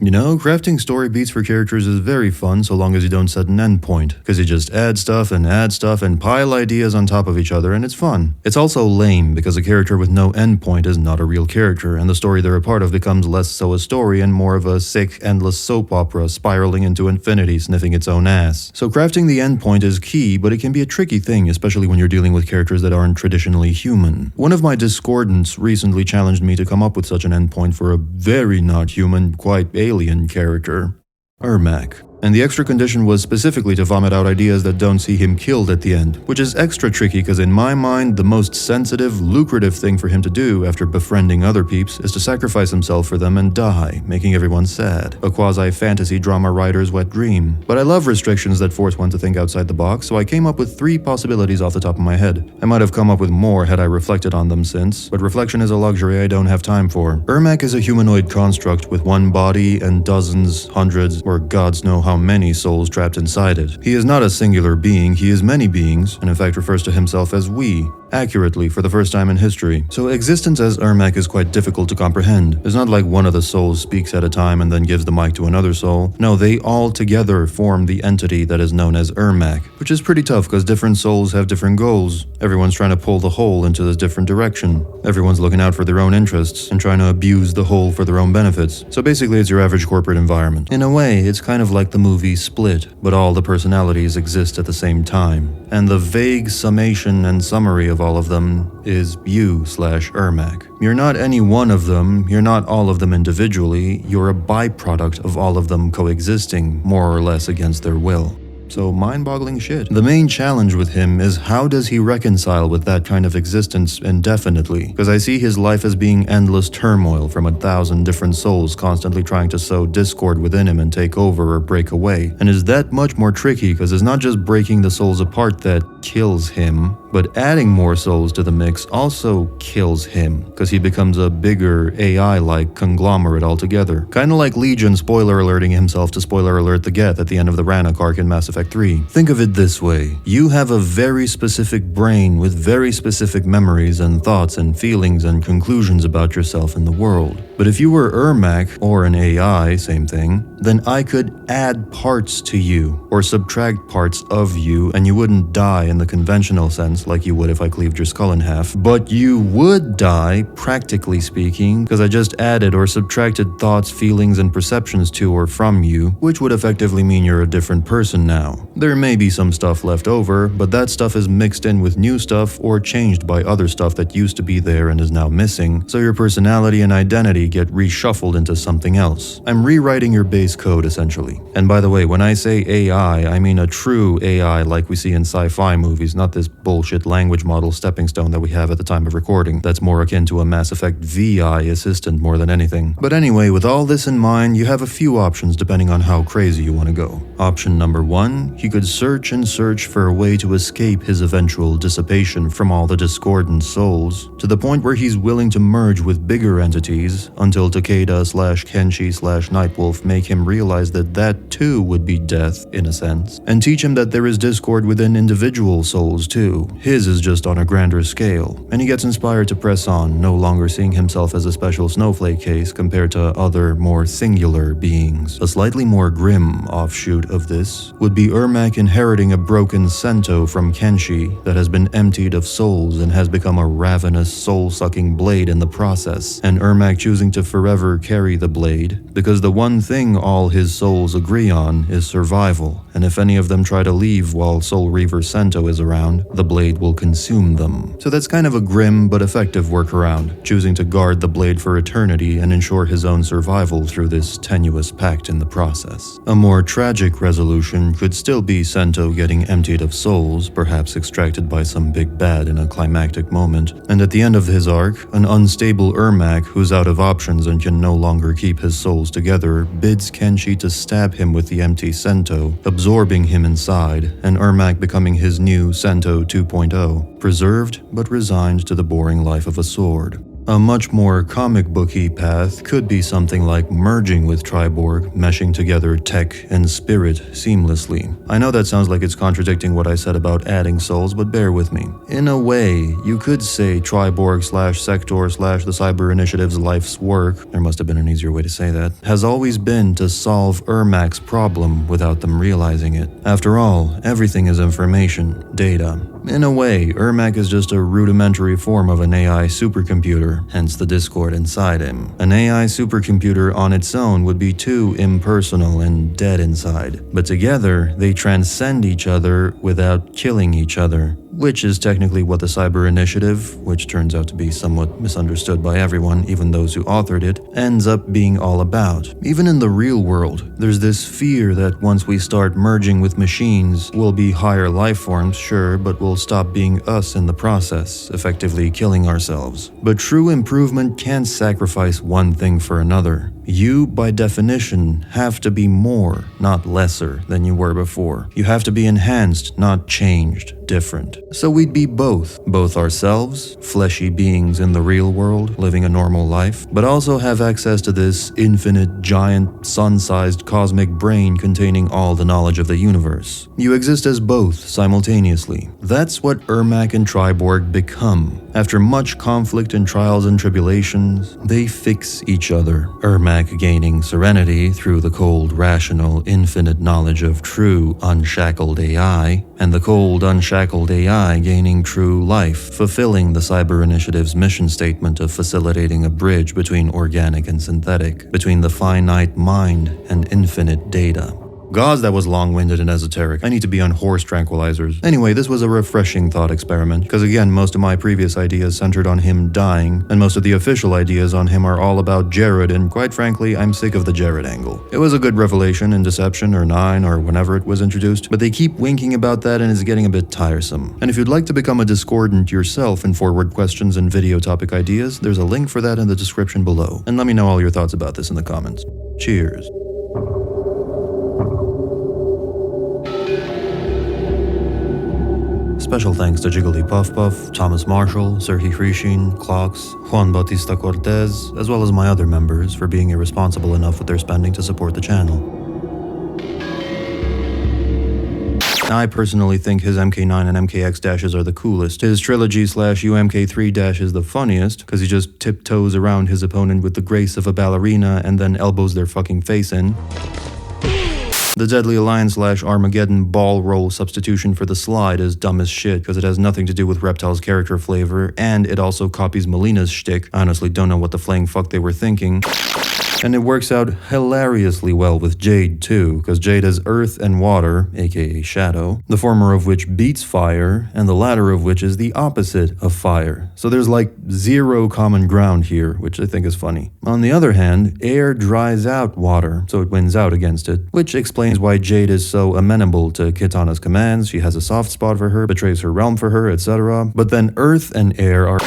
You know, crafting story beats for characters is very fun so long as you don't set an endpoint, because you just add stuff and pile ideas on top of each other and it's fun. It's also lame because a character with no endpoint is not a real character, and the story they're a part of becomes less so a story and more of a sick, endless soap opera spiraling into infinity sniffing its own ass. So crafting the endpoint is key, but it can be a tricky thing, especially when you're dealing with characters that aren't traditionally human. One of my discordants recently challenged me to come up with such an endpoint for a very not human, quite alien character, Ermac. And the extra condition was specifically to vomit out ideas that don't see him killed at the end, which is extra tricky because in my mind, the most sensitive, lucrative thing for him to do after befriending other peeps is to sacrifice himself for them and die, making everyone sad. A quasi-fantasy drama writer's wet dream. But I love restrictions that force one to think outside the box, so I came up with 3 possibilities off the top of my head. I might have come up with more had I reflected on them since, but reflection is a luxury I don't have time for. Ermac is a humanoid construct with one body and dozens, hundreds, or gods know how many souls trapped inside it. He is not a singular being, he is many beings, and in fact refers to himself as we, accurately for the first time in history. So existence as Ermac is quite difficult to comprehend. It's not like one of the souls speaks at a time and then gives the mic to another soul. No, they all together form the entity that is known as Ermac, which is pretty tough because different souls have different goals. Everyone's trying to pull the whole into a different direction. Everyone's looking out for their own interests and trying to abuse the whole for their own benefits. So basically it's your average corporate environment. In a way, it's kind of like the movie Split, but all the personalities exist at the same time. And the vague summation and summary of all of them is you/Ermac. You're not any one of them, you're not all of them individually, you're a byproduct of all of them coexisting, more or less against their will. So mind-boggling shit. The main challenge with him is how does he reconcile with that kind of existence indefinitely? Because I see his life as being endless turmoil from 1,000 different souls constantly trying to sow discord within him and take over or break away. And is that much more tricky because it's not just breaking the souls apart that kills him, but adding more souls to the mix also kills him, because he becomes a bigger AI-like conglomerate altogether. Kinda like Legion spoiler alerting himself to spoiler alert the Geth at the end of the Rannoch arc in Mass Effect 3. Think of it this way. You have a very specific brain with very specific memories and thoughts and feelings and conclusions about yourself and the world. But if you were Ermac, or an AI, same thing, then I could add parts to you, or subtract parts of you, and you wouldn't die in the conventional sense like you would if I cleaved your skull in half. But you would die, practically speaking, because I just added or subtracted thoughts, feelings, and perceptions to or from you, which would effectively mean you're a different person now. There may be some stuff left over, but that stuff is mixed in with new stuff or changed by other stuff that used to be there and is now missing, so your personality and identity get reshuffled into something else. I'm rewriting your base code essentially. And by the way, when I say AI, I mean a true AI like we see in sci-fi movies, not this bullshit language model stepping stone that we have at the time of recording. That's more akin to a Mass Effect VI assistant more than anything. But anyway, with all this in mind, you have a few options depending on how crazy you want to go. Option number 1, he could search and search for a way to escape his eventual dissipation from all the discordant souls, to the point where he's willing to merge with bigger entities, until Takeda/Kenshi/Nightwolf make him realize that that too would be death, in a sense, and teach him that there is discord within individual souls too. His is just on a grander scale, and he gets inspired to press on, no longer seeing himself as a special snowflake case compared to other, more singular beings. A slightly more grim offshoot of this would be Ermac inheriting a broken cento from Kenshi that has been emptied of souls and has become a ravenous, soul-sucking blade in the process, and Ermac choosing to forever carry the blade, because the one thing all his souls agree on is survival, and if any of them try to leave while Soul Reaver Cento is around, the blade will consume them. So that's kind of a grim but effective workaround, choosing to guard the blade for eternity and ensure his own survival through this tenuous pact in the process. A more tragic resolution could still be Cento getting emptied of souls, perhaps extracted by some big bad in a climactic moment, and at the end of his arc, an unstable Ermac who's out of options and can no longer keep his souls together bids Kenshi to stab him with the empty Cento, absorbing him inside, and Ermac becoming his new Cento 2.0, preserved but resigned to the boring life of a sword. A much more comic booky path could be something like merging with Triborg, meshing together tech and spirit seamlessly. I know that sounds like it's contradicting what I said about adding souls, but bear with me. In a way, you could say Triborg/Sector/the Cyber Initiative's life's work, there must have been an easier way to say that, has always been to solve Ermac's problem without them realizing it. After all, everything is information, data. In a way, Ermac is just a rudimentary form of an AI supercomputer, hence the discord inside him. An AI supercomputer on its own would be too impersonal and dead inside, but together, they transcend each other without killing each other. Which is technically what the Cyber Initiative, which turns out to be somewhat misunderstood by everyone, even those who authored it, ends up being all about. Even in the real world, there's this fear that once we start merging with machines, we'll be higher life forms, sure, but we'll stop being us in the process, effectively killing ourselves. But true improvement can't sacrifice one thing for another. You, by definition, have to be more, not lesser, than you were before. You have to be enhanced, not changed, different. So we'd be both ourselves, fleshy beings in the real world, living a normal life, but also have access to this infinite, giant, sun-sized cosmic brain containing all the knowledge of the universe. You exist as both, simultaneously. That's what Ermac and Triborg become. After much conflict and trials and tribulations, they fix each other. Ermac gaining serenity through the cold, rational, infinite knowledge of true, unshackled AI, and the cold, unshackled AI gaining true life, fulfilling the Cyber Initiative's mission statement of facilitating a bridge between organic and synthetic, between the finite mind and infinite data. Gods, that was long-winded and esoteric. I need to be on horse tranquilizers. Anyway, this was a refreshing thought experiment, because again, most of my previous ideas centered on him dying, and most of the official ideas on him are all about Jared, and quite frankly, I'm sick of the Jared angle. It was a good revelation in Deception or 9 or whenever it was introduced, but they keep winking about that and it's getting a bit tiresome. And if you'd like to become a discordant yourself and forward questions and video topic ideas, there's a link for that in the description below. And let me know all your thoughts about this in the comments. Cheers. Special thanks to Jiggly Puff Puff, Thomas Marshall, Serhi Hrishin, Clocks, Juan Bautista Cortez, as well as my other members for being irresponsible enough with their spending to support the channel. I personally think his MK9 and MKX dashes are the coolest. His trilogy/UMK3 dash is the funniest, because he just tiptoes around his opponent with the grace of a ballerina and then elbows their fucking face in. The Deadly Alliance/Armageddon ball roll substitution for the slide is dumb as shit because it has nothing to do with Reptile's character flavor, and it also copies Melina's shtick. I honestly don't know what the flaying fuck they were thinking. And it works out hilariously well with Jade too, because Jade has earth and water, aka shadow, the former of which beats fire, and the latter of which is the opposite of fire. So there's like zero common ground here, which I think is funny. On the other hand, air dries out water, so it wins out against it, which explains why Jade is so amenable to Kitana's commands. She has a soft spot for her, betrays her realm for her, etc. But then earth and air are